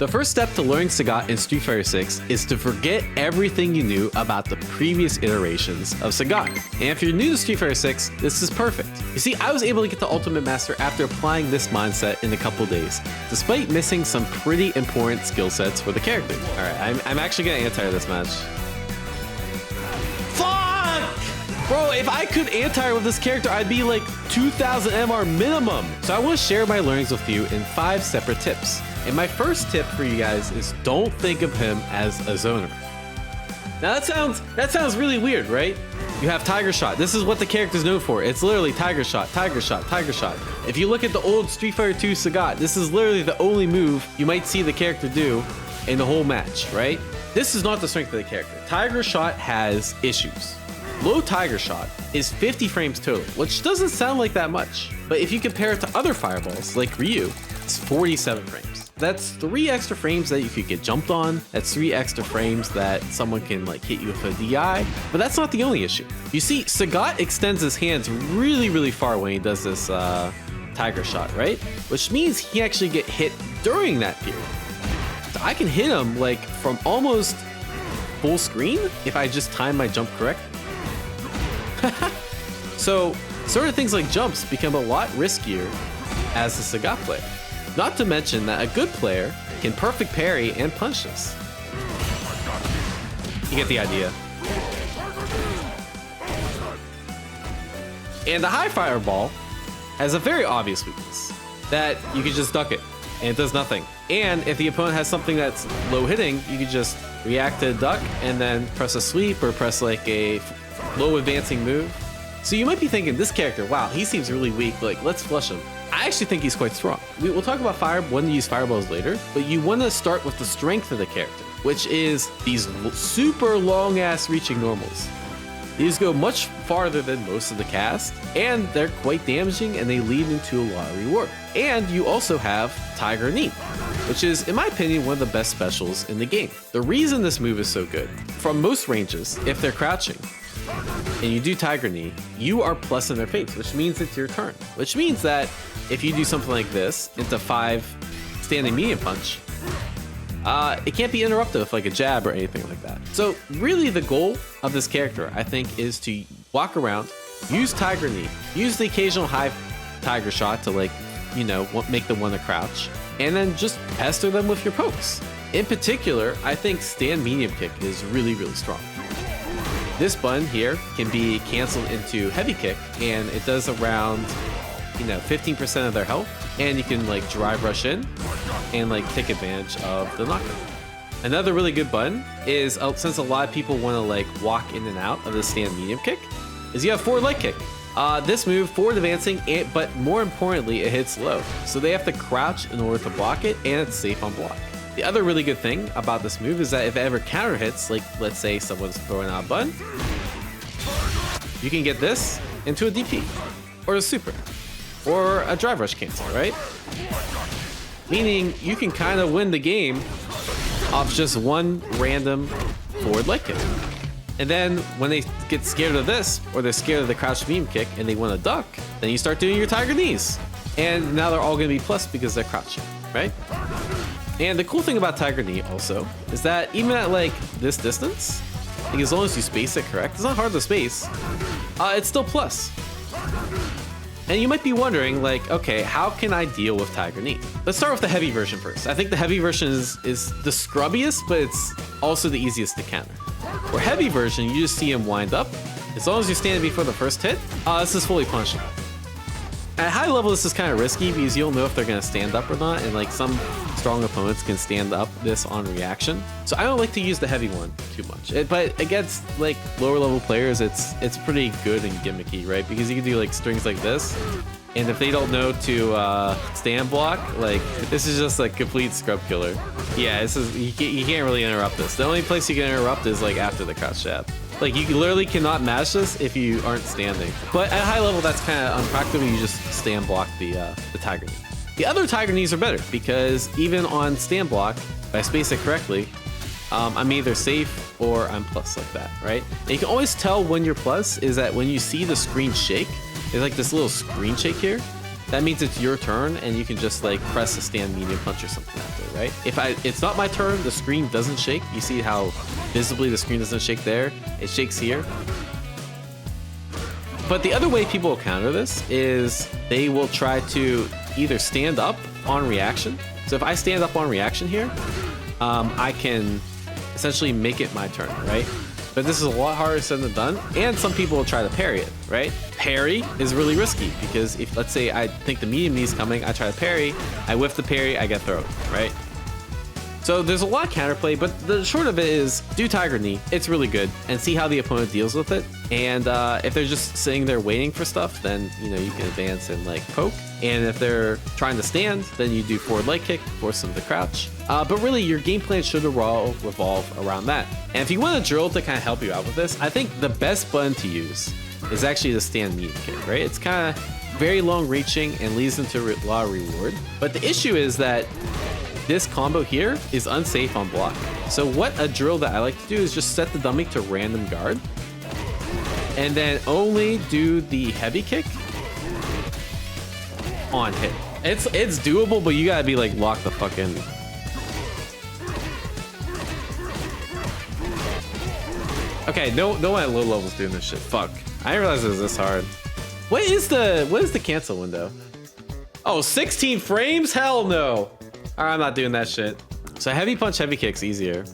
The first step to learning Sagat in Street Fighter 6 is to forget everything you knew about the previous iterations of Sagat. And if you're new to Street Fighter 6, this is perfect. You see, I was able to get the Ultimate Master after applying this mindset in a couple days, despite missing some pretty important skill sets for the character. Alright, I'm actually gonna anti this match. Fuck! Bro, if I could anti with this character, I'd be like 2000 MR minimum. So I want to share my learnings with you in 5 separate tips. And my first tip for you guys is don't think of him as a zoner. Now that sounds really weird, right? You have Tiger Shot. This is what the character's known for. It's literally Tiger Shot, Tiger Shot, Tiger Shot. If you look at the old Street Fighter 2 Sagat, this is literally the only move you might see the character do in the whole match, right? This is not the strength of the character. Tiger Shot has issues. Low Tiger Shot is 50 frames total, which doesn't sound like that much. But if you compare it to other fireballs, like Ryu, it's 47 frames. That's 3 extra frames that you could get jumped on. That's 3 extra frames that someone can like hit you with a DI. But that's not the only issue. You see, Sagat extends his hands really, really far when he does this Tiger Shot, right? Which means he actually get hit during that period. So I can hit him like from almost full screen if I just time my jump correct. So sort of things like jumps become a lot riskier as a Sagat player. Not to mention that a good player can perfect parry and punch this. You get the idea. And the high fireball has a very obvious weakness that you can just duck it and it does nothing. And if the opponent has something that's low hitting, you can just react to a duck and then press a sweep or press like a low advancing move. So you might be thinking, this character, wow, he seems really weak, like let's flush him. I actually think he's quite strong. We'll talk about when to use fireballs later, but you want to start with the strength of the character, which is these super long ass reaching normals. These go much farther than most of the cast, and they're quite damaging and they lead into a lot of reward. And you also have Tiger Knee, which is, in my opinion, one of the best specials in the game. The reason this move is so good, from most ranges, if they're crouching, and you do Tiger Knee, you are plus in their face, which means it's your turn. Which means that if you do something like this into 5 standing medium punch, it can't be interrupted with like a jab or anything like that. So really the goal of this character, I think, is to walk around, use Tiger Knee, use the occasional high Tiger Shot to like, you know, make them want to crouch, and then just pester them with your pokes. In particular, I think stand medium kick is really, really strong. This button here can be canceled into heavy kick, and it does around, you know, 15% of their health, and you can like drive rush in and like take advantage of the knockdown. Another really good button is, since a lot of people want to like walk in and out of the stand medium kick, is you have forward leg kick. This move, forward advancing, but more importantly, it hits low. So they have to crouch in order to block it, and it's safe on block. The other really good thing about this move is that if it ever counter hits, like let's say someone's throwing out a button, you can get this into a DP, or a super, or a drive rush cancel, right? Meaning you can kind of win the game off just one random forward leg kick. And then when they get scared of this, or they're scared of the crouch beam kick and they want to duck, then you start doing your Tiger Knees. And now they're all going to be plus because they're crouching, right? And the cool thing about Tiger Knee also is that even at like this distance, like as long as you space it correct, it's not hard to space, it's still plus. And you might be wondering like, okay, how can I deal with Tiger Knee? Let's start with the heavy version first. I think the heavy version is the scrubbiest, but it's also the easiest to counter. For heavy version, you just see him wind up. As long as you stand before the first hit, this is fully punishable. At high level, this is kind of risky because you don't know if they're going to stand up or not, and like some strong opponents can stand up this on reaction. So I don't like to use the heavy one too much. But against like lower level players, it's pretty good and gimmicky, right? Because you can do like strings like this, and if they don't know to stand block, like this is just like complete scrub killer. Yeah, this is you can't really interrupt this. The only place you can interrupt is like after the crouch jab. Like you literally cannot mash this if you aren't standing. But at high level, that's kind of unpractical. You just stand block the Tiger Knee. The other Tiger Knees are better because even on stand block, if I space it correctly, I'm either safe or I'm plus like that, right? And you can always tell when you're plus is that when you see the screen shake, there's like this little screen shake here. that means it's your turn and you can just like press the stand medium punch or something after, right? If it's not my turn, the screen doesn't shake. You see how visibly the screen doesn't shake there? It shakes here. But the other way people will counter this is they will try to either stand up on reaction. So if I stand up on reaction here, I can essentially make it my turn, right? But this is a lot harder said than done, and some people will try to parry it, right? Parry is really risky because if, let's say I think the medium knee's coming, I try to parry, I whiff the parry, I get thrown, right? So there's a lot of counterplay, but the short of it is do Tiger Knee. It's really good, and see how the opponent deals with it. And if they're just sitting there waiting for stuff, then you know you can advance and like poke. And if they're trying to stand, then you do forward leg kick, force them to crouch. But really, your game plan should revolve around that. And if you want a drill to kind of help you out with this, I think the best button to use is actually the stand medium kick, right? It's kind of very long reaching and leads into a lot of reward. But the issue is that this combo here is unsafe on block. So what a drill that I like to do is just set the dummy to random guard and then only do the heavy kick on hit. It's doable, but you gotta be like locked the fuck in. Okay, no one at low levels doing this shit. Fuck. I didn't realize it was this hard. What is the cancel window? Oh, 16 frames? Hell no. All right, I'm not doing that shit. So heavy punch, heavy kick's easier.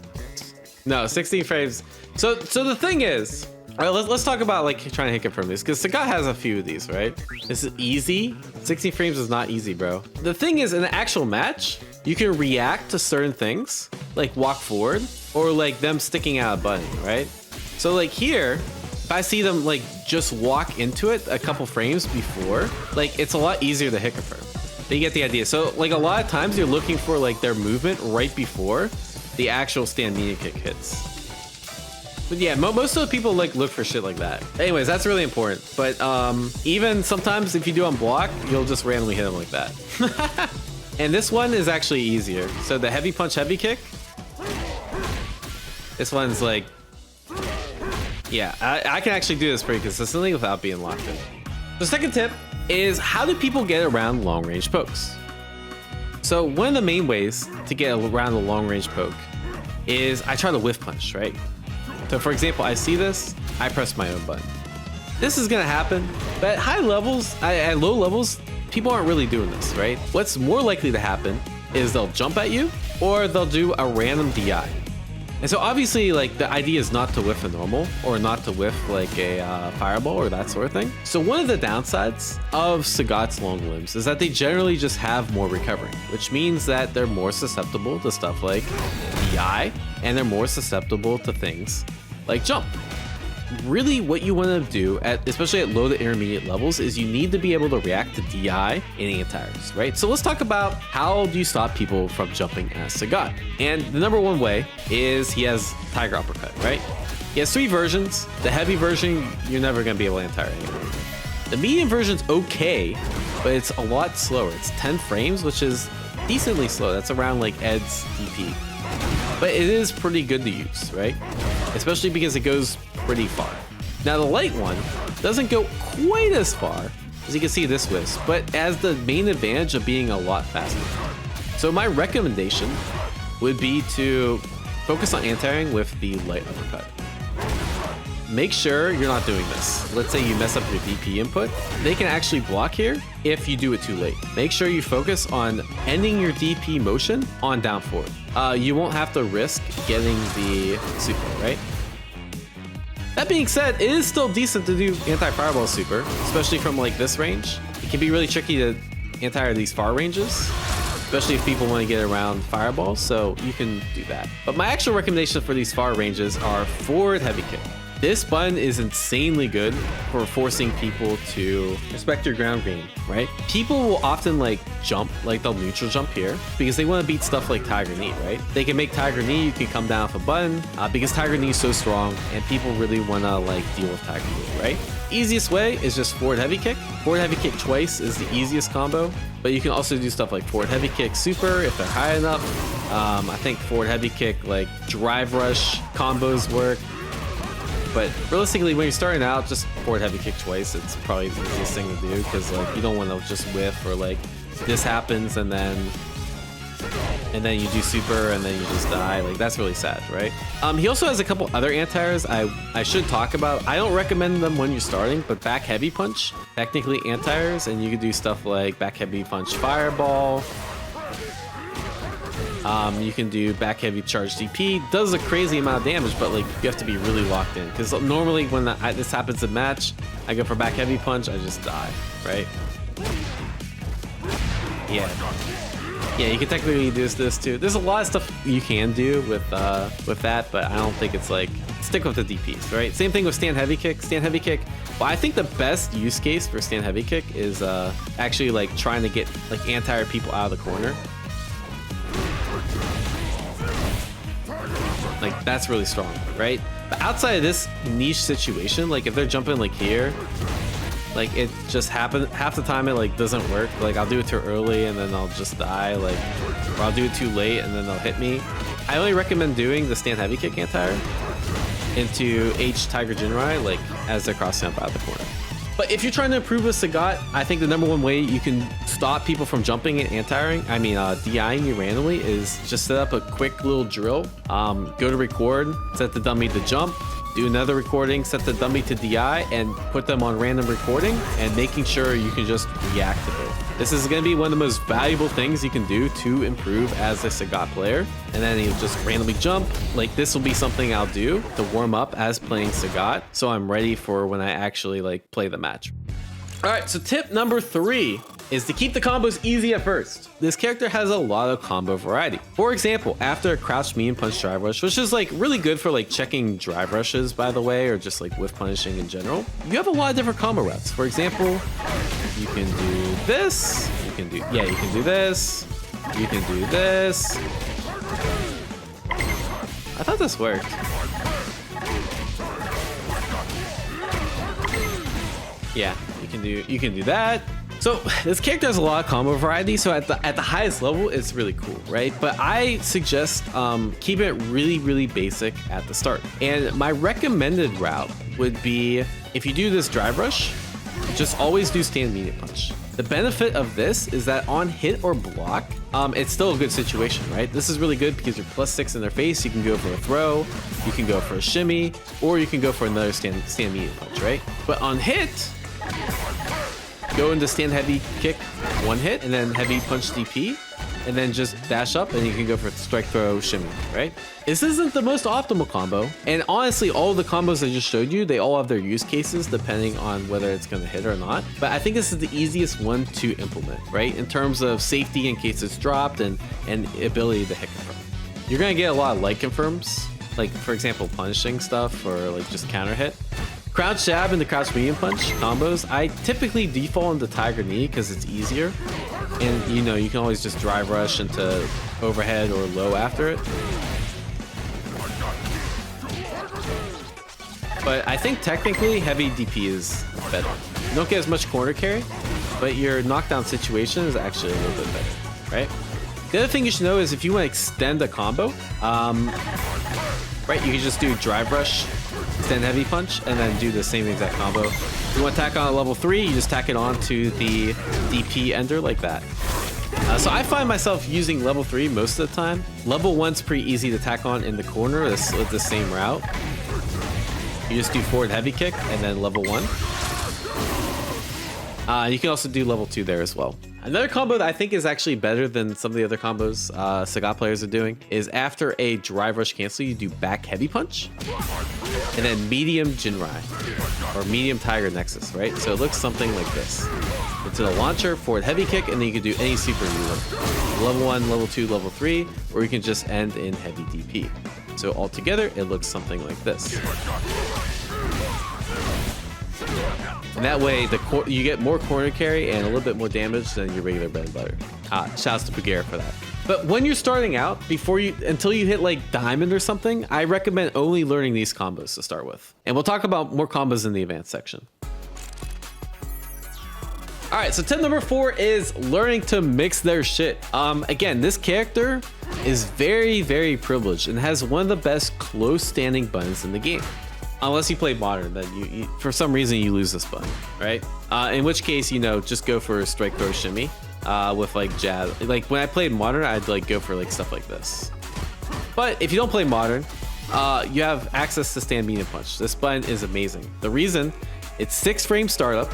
No, 16 frames. So the thing is, all right, let's talk about like trying to hit confirm this, because Sagat has a few of these, right? This is easy. 16 frames is not easy, bro. The thing is, in an actual match, you can react to certain things, like walk forward, or like them sticking out a button, right? So like here, if I see them like just walk into it a couple frames before, like it's a lot easier to hit confirm. But you get the idea. So like a lot of times you're looking for like their movement right before the actual stand medium kick hits. But yeah, most of the people like look for shit like that. Anyways, that's really important. But even sometimes if you do on block, you'll just randomly hit them like that. And this one is actually easier. So the heavy punch, heavy kick. This one's like, yeah, I can actually do this pretty consistently without being locked in. The second tip is, how do people get around long range pokes? So one of the main ways to get around the long range poke is I try to whiff punch, right? So for example, I see this, I press my own button. This is gonna happen, but at high levels, at low levels, people aren't really doing this, right? What's more likely to happen is they'll jump at you or they'll do a random DI. And so obviously like the idea is not to whiff a normal or not to whiff like a fireball or that sort of thing. So one of the downsides of Sagat's long limbs is that they generally just have more recovery, which means that they're more susceptible to stuff like DI, and they're more susceptible to things like jump. Really what you want to do, especially at low to intermediate levels, is you need to be able to react to DI and anti-tires, right? So let's talk about how do you stop people from jumping as Sagat. And the number one way is he has Tiger Uppercut, right? He has 3 versions. The heavy version, you're never going to be able to anti-tire anymore. The medium version's okay, but it's a lot slower. It's 10 frames, which is decently slow. That's around like Ed's DP. But it is pretty good to use, right? Especially because it goes pretty far. Now the light one doesn't go quite as far, as you can see this whisk, but has the main advantage of being a lot faster. So my recommendation would be to focus on anti-airing with the light uppercut. Make sure you're not doing this. Let's say you mess up your DP input. They can actually block here if you do it too late. Make sure you focus on ending your DP motion on down forward. You won't have to risk getting the super, right? That being said, it is still decent to do anti-fireball super, especially from like this range. It can be really tricky to anti-air these far ranges, especially if people want to get around fireballs, so you can do that. But my actual recommendation for these far ranges are forward heavy kick. This button is insanely good for forcing people to respect your ground game, right? People will often like jump, like they'll neutral jump here because they want to beat stuff like Tiger Knee, right? They can make Tiger Knee, you can come down with a button because Tiger Knee is so strong and people really want to like deal with Tiger Knee, right? Easiest way is just forward heavy kick. Forward heavy kick twice is the easiest combo, but you can also do stuff like forward heavy kick super if they're high enough. I think forward heavy kick like drive rush combos work. But realistically, when you're starting out, just forward heavy kick twice. It's probably the easiest thing to do because like you don't want to just whiff or like this happens and then you do super and then you just die. Like that's really sad, right? He also has a couple other anti-airs I should talk about. I don't recommend them when you're starting, but back heavy punch, technically anti-airs, and you can do stuff like back heavy punch fireball. You can do back heavy charge DP. Does a crazy amount of damage, but like you have to be really locked in because normally when this happens in match, I go for back heavy punch, I just die, right? Yeah, you can technically do this too. There's a lot of stuff you can do with that, but I don't think it's like stick with the DPs, right? Same thing with stand heavy kick. Stand heavy kick. Well, I think the best use case for stand heavy kick is actually like trying to get like anti-air people out of the corner. Like that's really strong, right? But outside of this niche situation, like if they're jumping like here, like it just happens half the time it like doesn't work. Like I'll do it too early and then I'll just die, like, or I'll do it too late and then they'll hit me. I only recommend doing the stand heavy kick anti-air into H Tiger Jinrai like as they're crossing up out of the corner. But if you're trying to improve with Sagat, I think the #1 way you can stop people from jumping and anti-airing, DIing you randomly, is just set up a quick little drill. Go to record, set the dummy to jump, do another recording, set the dummy to DI, and put them on random recording, and making sure you can just react to it. This is going to be one of the most valuable things you can do to improve as a Sagat player. And then you just randomly jump. Like this will be something I'll do to warm up as playing Sagat, so I'm ready for when I actually like play the match. All right, so tip number 3 is to keep the combos easy at first. This character has a lot of combo variety. For example, after a crouch medium punch drive rush, which is like really good for like checking drive rushes, by the way, or just like whiff punishing in general, you have a lot of different combo routes. For example, you can do this, you can do this, you can do this. I thought this worked. Yeah, you can do that. So this character has a lot of combo variety, so at the highest level it's really cool, right? But I suggest keep it really basic at the start. And my recommended route would be, if you do this drive rush, just always do stand medium punch. The benefit of this is that on hit or block, it's still a good situation, right? This is really good because you're +6 in their face. You can go for a throw, you can go for a shimmy, or you can go for another stand medium punch, right? But on hit, go into stand heavy kick, 1 hit, and then heavy punch DP, and then just dash up and you can go for strike throw shimmy, right? This isn't the most optimal combo, and honestly all of the combos I just showed you, they all have their use cases depending on whether it's going to hit or not, but I think this is the easiest one to implement, right? In terms of safety in case it's dropped and ability to hit confirm. You're going to get a lot of light confirms, like for example punishing stuff or like just counter hit. Crouch jab and the crouch medium punch combos, I typically default into Tiger Knee because it's easier. And you know, you can always just drive rush into overhead or low after it. But I think technically heavy DP is better. You don't get as much corner carry, but your knockdown situation is actually a little bit better, right? The other thing you should know is if you want to extend a combo, right, you can just do drive rush, stand heavy punch, and then do the same exact combo. If you want to tack on a level 3, you just tack it on to the DP ender like that. So I find myself using level 3 most of the time. Level 1's pretty easy to tack on in the corner with the same route. You just do forward heavy kick and then level 1. You can also do level 2 there as well. Another combo that I think is actually better than some of the other combos Sagat players are doing is after a drive rush cancel, you do back heavy punch and then medium Jinrai or medium Tiger Nexus, right? So it looks something like this. Into the launcher, forward heavy kick, and then you can do any super you want. Level 1, level 2, level 3, or you can just end in heavy DP. So altogether, it looks something like this. And that way, you get more corner carry and a little bit more damage than your regular bread and butter. Shouts to Pugera for that. But when you're starting out, until you hit like diamond or something, I recommend only learning these combos to start with. And we'll talk about more combos in the advanced section. All right, so tip number 4 is learning to mix their shit. Again, this character is very privileged and has one of the best close standing buttons in the game. Unless you play modern, then you for some reason you lose this button, right? In which case, you know, just go for strike throw shimmy with like jab. Like when I played modern, I'd like go for like stuff like this. But if you don't play modern, you have access to stand medium punch. This button is amazing. The reason, it's 6 frame startup,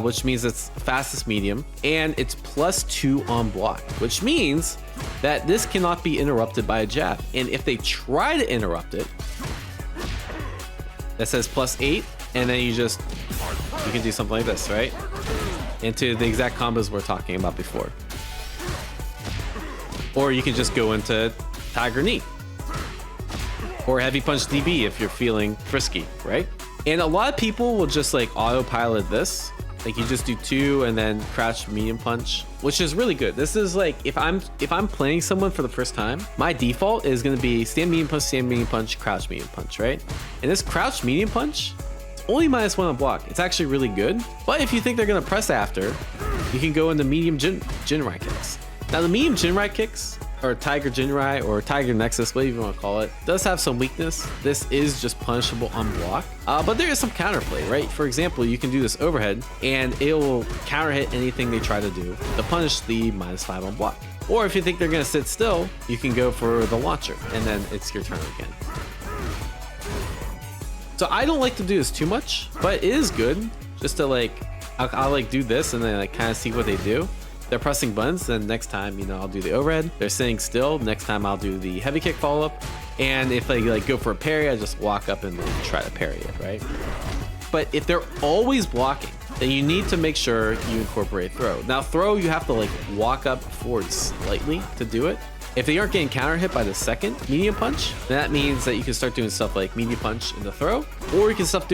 which means it's fastest medium, and it's +2 on block, which means that this cannot be interrupted by a jab. And if they try to interrupt it, that says +8, and then you can do something like this, right? Into the exact combos we're talking about before. Or you can just go into Tiger Knee. Or Heavy Punch DB if you're feeling frisky, right? And a lot of people will just like autopilot this. Like you just do 2 and then crouch medium punch, which is really good. This is like, if I'm playing someone for the first time, my default is gonna be stand medium punch, crouch medium punch, right? And this crouch medium punch, it's only -1 on block. It's actually really good. But if you think they're gonna press after, you can go into medium Jinrai kicks. Now the medium Jinrai kicks, or Tiger Jinrai or Tiger Nexus, whatever you want to call it, does have some weakness. This is just punishable on block, but there is some counterplay, right? For example, you can do this overhead and it will counter hit anything they try to do to punish the -5 on block. Or if you think they're going to sit still, you can go for the launcher and then it's your turn again. So I don't like to do this too much, but it is good just to like, I'll like do this and then like kind of see what they do. They're pressing buttons, then next time, you know, I'll do the overhead. They're sitting still, next time I'll do the heavy kick follow-up. And if they like go for a parry, I just walk up and like, try to parry it, right? But if they're always blocking, then you need to make sure you incorporate throw. Now throw, you have to like walk up forward slightly to do it. If they aren't getting counter hit by the second medium punch, then that means that you can start doing stuff like medium punch into throw, or you can start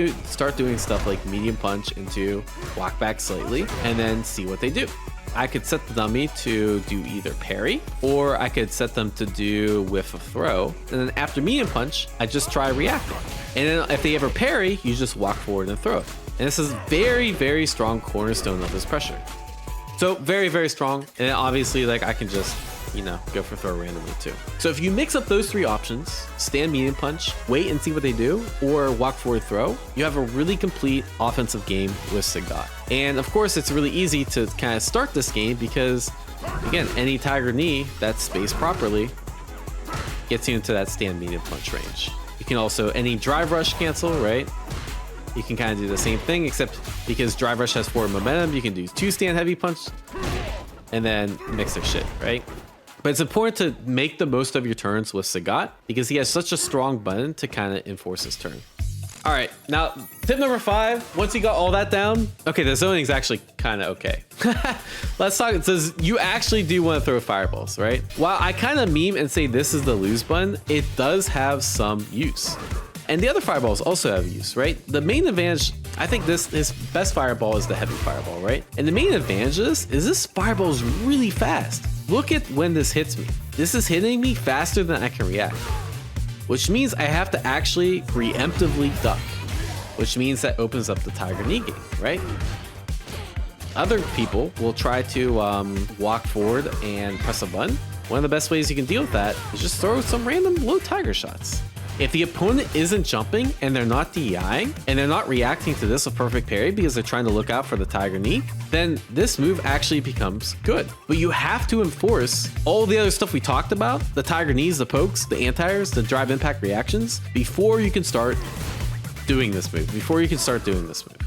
doing stuff like medium punch into walk back slightly and then see what they do. I could set the dummy to do either parry, or I could set them to do whiff of throw. And then after medium punch, I just try reacting. And then if they ever parry, you just walk forward and throw it. And this is very, very strong cornerstone of this pressure. So very, very strong. And then obviously like I can just, you know, go for throw randomly too. So if you mix up those 3 options, stand medium punch, wait and see what they do, or walk forward throw, you have a really complete offensive game with Sagat. And of course, it's really easy to kind of start this game because, again, any Tiger Knee that's spaced properly gets you into that stand medium punch range. You can also, any drive rush cancel, right? You can kind of do the same thing, except because drive rush has 4 momentum, you can do 2 stand heavy punch and then mix their shit, right? But it's important to make the most of your turns with Sagat because he has such a strong button to kind of enforce his turn. All right, now tip number 5, once you got all that down, okay, the zoning is actually kind of okay. Let's talk, it says you actually do want to throw fireballs, right? While I kind of meme and say this is the lose button, it does have some use. And the other fireballs also have use, right? The main advantage, I think his best fireball is the heavy fireball, right? And the main advantage of this is this fireball is really fast. Look at when this hits me. This is hitting me faster than I can react, which means I have to actually preemptively duck, which means that opens up the Tiger Knee game, right? Other people will try to walk forward and press a button. One of the best ways you can deal with that is just throw some random low tiger shots. If the opponent isn't jumping and they're not DIing and they're not reacting to this with perfect parry because they're trying to look out for the Tiger Knee, then this move actually becomes good. But you have to enforce all the other stuff we talked about, the Tiger Knees, the pokes, the anti-airs, the drive impact reactions, before you can start doing this move,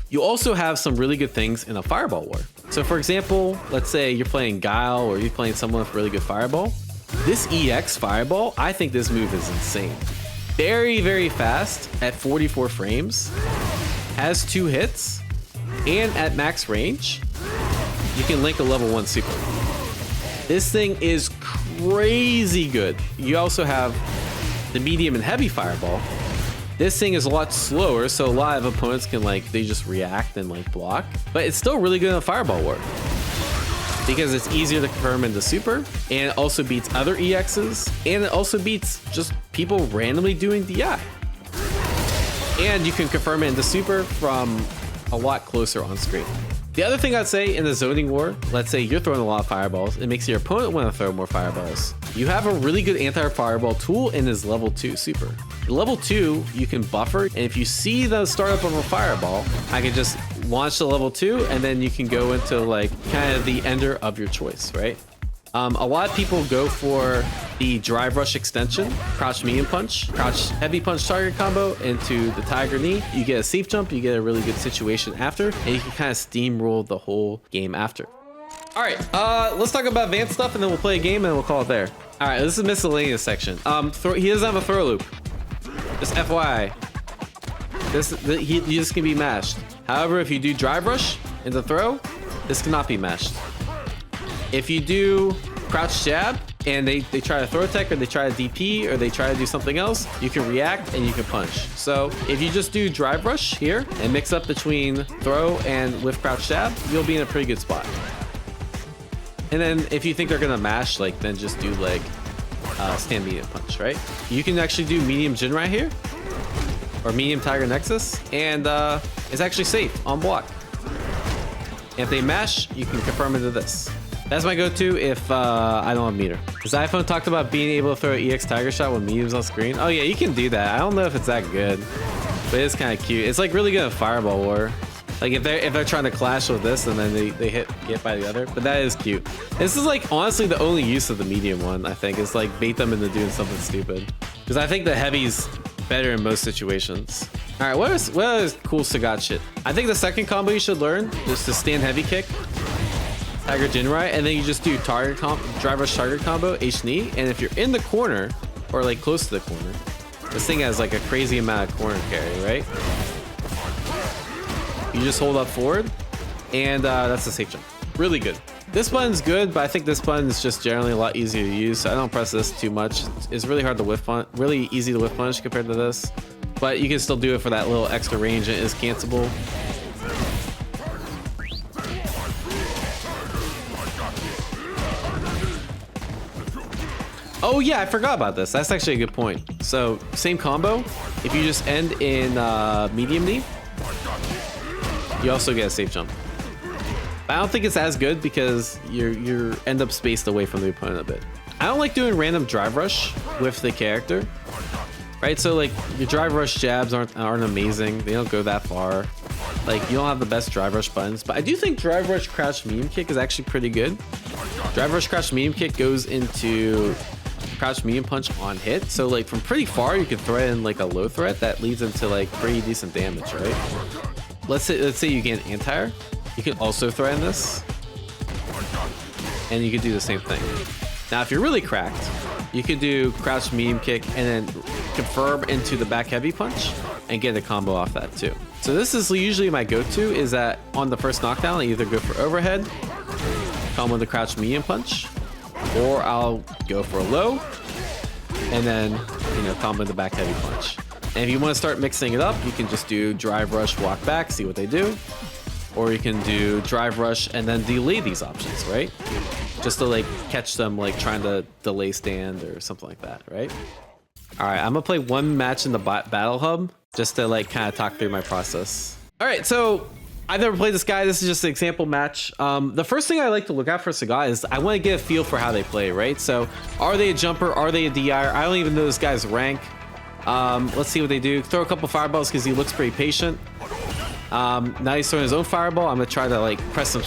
You also have some really good things in a fireball war. So for example, let's say you're playing Guile or you're playing someone with really good fireball. This EX fireball, I think this move is insane. Very, very fast at 44 frames, has 2 hits, and at max range, you can link a level 1 super. This thing is crazy good. You also have the medium and heavy fireball. This thing is a lot slower, so a lot of opponents can they just react and block, but it's still really good in a fireball war because it's easier to confirm into super, and it also beats other EXs, and it also beats just people randomly doing DI. And you can confirm it into super from a lot closer on screen. The other thing I'd say in the zoning war, let's say you're throwing a lot of fireballs, it makes your opponent want to throw more fireballs. You have a really good anti-fireball tool in his level 2 super. Level 2, you can buffer, and if you see the startup of a fireball, I can just launch the level 2, and then you can go into like kind of the ender of your choice, right? A lot of people go for the drive rush extension, crouch medium punch, crouch heavy punch target combo into the tiger knee. You get a safe jump, you get a really good situation after, and you can kind of steamroll the whole game after. All right, let's talk about advanced stuff, and then we'll play a game, and we'll call it there. All right, this is miscellaneous section. He doesn't have a throw loop. Just FYI, he just can be mashed. However, if you do drive rush into throw, this cannot be mashed. If you do crouch jab and they try to throw attack, or they try to DP, or they try to do something else, you can react and you can punch. So if you just do drive rush here and mix up between throw and with crouch jab, you'll be in a pretty good spot. And then if you think they're gonna mash, like, then just do like stand medium punch, right? You can actually do medium Jin right here, or medium tiger nexus, and it's actually safe on block. If they mash, you can confirm into this. That's my go-to if I don't have meter. Diaphone talked about being able to throw an EX Tiger Shot when medium's on screen. Oh yeah, you can do that. I don't know if it's that good, but it's kind of cute. It's like really good at Fireball War. Like if they're trying to clash with this and then they get by the other. But that is cute. This is like honestly the only use of the medium one, I think, is like bait them into doing something stupid. Because I think the heavy's better in most situations. All right, what is cool Sagat shit? I think the second combo you should learn is to stand heavy kick, Tiger Jinrai, and then you just do target drive rush target combo, H knee, and if you're in the corner or like close to the corner, this thing has like a crazy amount of corner carry, right? You just hold up forward, and that's a safe jump. Really good. This button's good, but I think this button is just generally a lot easier to use, so I don't press this too much. It's really hard to whiff punish, really easy to whiff punish compared to this, but you can still do it for that little extra range, and it is cancelable. Oh yeah, I forgot about this. That's actually a good point. So same combo, if you just end in medium knee, you also get a safe jump. But I don't think it's as good because you end up spaced away from the opponent a bit. I don't like doing random drive rush with the character, right? So like your drive rush jabs aren't amazing. They don't go that far. Like you don't have the best drive rush buttons, but I do think drive rush crouch medium kick is actually pretty good. Drive rush crouch medium kick goes into crouch medium punch on hit, so like from pretty far you can thread in like a low threat that leads into like pretty decent damage, right? Let's say you get an anti-air, you can also thread in this, and you can do the same thing. Now if you're really cracked, you can do crouch medium kick and then confirm into the back heavy punch and get a combo off that too. So this is usually my go-to, is that on the first knockdown I either go for overhead, combo the crouch medium punch, or I'll go for a low and then combo the back heavy punch. And if you want to start mixing it up, you can just do drive rush, walk back, see what they do, or you can do drive rush and then delay these options, right? Just to like catch them like trying to delay stand or something like that, right? All right, I'm gonna play one match in the battle hub just to like kind of talk through my process. All right, so I've never played this guy. This is just an example match. The first thing I like to look out for Sagat is I want to get a feel for how they play, right? So are they a jumper? Are they a DI? I don't even know this guy's rank. Let's see what they do. Throw a couple fireballs because he looks pretty patient. Now he's throwing his own fireball. I'm going to try to like press some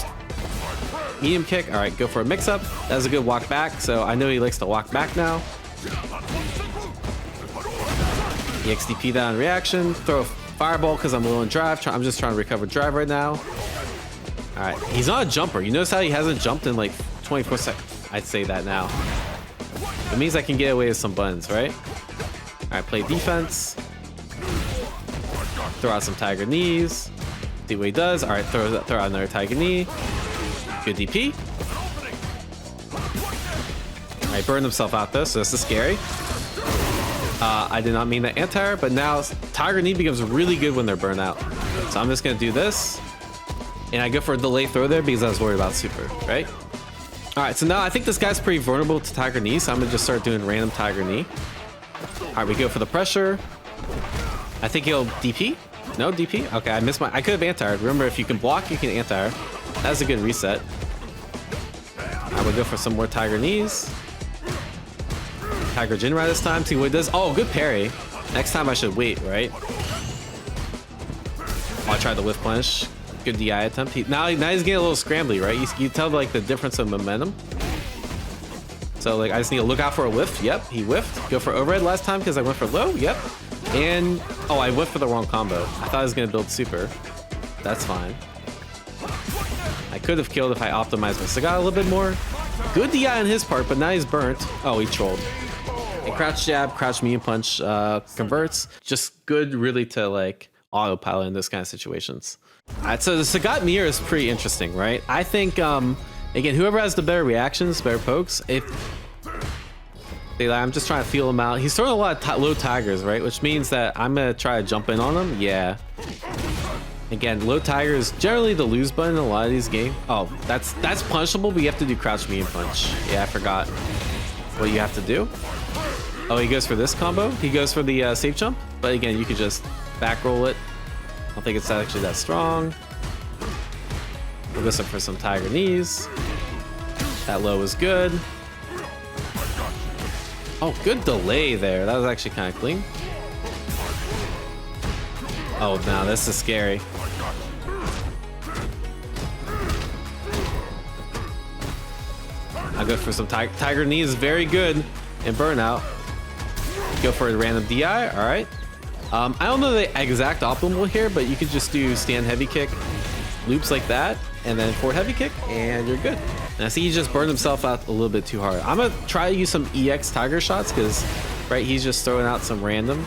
medium kick. All right, go for a mix up. That was a good walk back. So I know he likes to walk back now. EXDP that on reaction. Throw a fireball because I'm low in drive. I'm just trying to recover drive right now. All right, he's not a jumper. You notice how he hasn't jumped in like 24 seconds? I'd say that now. It means I can get away with some buttons, right? All right, play defense. Throw out some tiger knees. See what he does. All right, throw out another tiger knee. Good DP. All right, burned himself out though, so this is scary. I did not mean that anti-air, but now tiger knee becomes really good when they're burnt out. So I'm just gonna do this, and I go for a delay throw there because I was worried about super, right? All right, so now I think this guy's pretty vulnerable to tiger knee, so I'm gonna just start doing random tiger knee. All right, we go for the pressure. I think he'll DP. No DP. Okay, I missed my. I could have anti-aired. Remember, if you can block, you can anti-air. That's a good reset. I'm gonna go for some more Tiger Knees. Tiger Jinrai this time. See what it does. Oh, good parry. Next time I should wait, right? Oh, I tried the whiff punish. Good DI attempt. Now he's getting a little scrambly, right? You tell like the difference of momentum. So like I just need to look out for a whiff. Yep, he whiffed. Go for overhead last time because I went for low. Yep. And oh, I whiffed for the wrong combo. I thought I was gonna build super. That's fine. I could have killed if I optimized my Sagat a little bit more. Good DI on his part, but now he's burnt. Oh, he trolled. And crouch jab, crouch medium punch converts. Just good really to like autopilot in this kind of situations. All right, so the Sagat mirror is pretty interesting, right? I think, again, whoever has the better reactions, better pokes, I'm just trying to feel him out. He's throwing a lot of low tigers, right? Which means that I'm going to try to jump in on him. Yeah. Again, low tiger is generally the lose button in a lot of these games. Oh, that's punishable, but you have to do crouch medium punch. Yeah, I forgot what you have to do. Oh, he goes for this combo. He goes for the safe jump. But again, you could just back roll it. I don't think it's actually that strong. We'll go for some Tiger Knees. That low was good. Oh, good delay there. That was actually kind of clean. Oh, no, this is scary. I'll go for some Tiger Knees. Very good in burnout. Go for a random DI. All right. I don't know the exact optimal here, but you could just do stand heavy kick, loops like that, and then forward heavy kick, and you're good. And I see he just burned himself out a little bit too hard. I'm gonna try to use some EX Tiger shots because, right, he's just throwing out some random.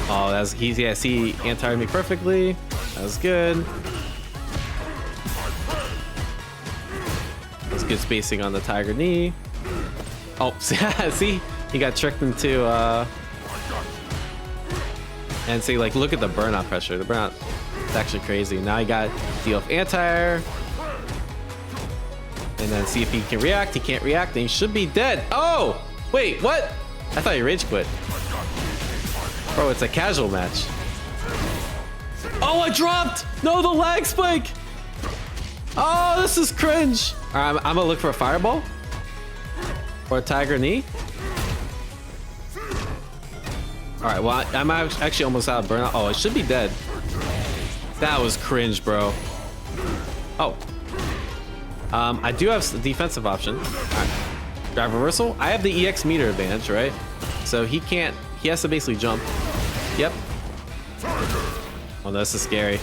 Oh, that's easy. I see anti me perfectly. That was good. That's good spacing on the Tiger Knee. Oh, see, he got tricked into, and see, like, look at the burnout pressure. The burnout is actually crazy. Now he got deal with anti-air. And then see if he can react. He can't react, and he should be dead. Oh, wait, what? I thought he rage quit. Bro, it's a casual match. Oh, I dropped! No, the lag spike! Oh, this is cringe. All right, I'm gonna look for a fireball. Or a Tiger Knee. All right, well, I'm actually almost out of burnout. Oh, it should be dead. That was cringe, bro. Oh. I do have a defensive option. All right. Drive reversal. I have the EX meter advantage, right? So he has to basically jump. Yep. Oh, this is scary.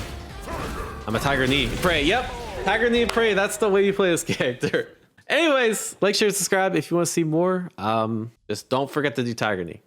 I'm a Tiger Knee. Pray. Yep. Tiger Knee and pray. That's the way you play this character. Anyways, like, share, subscribe if you want to see more. Just don't forget to do Tiger Knee.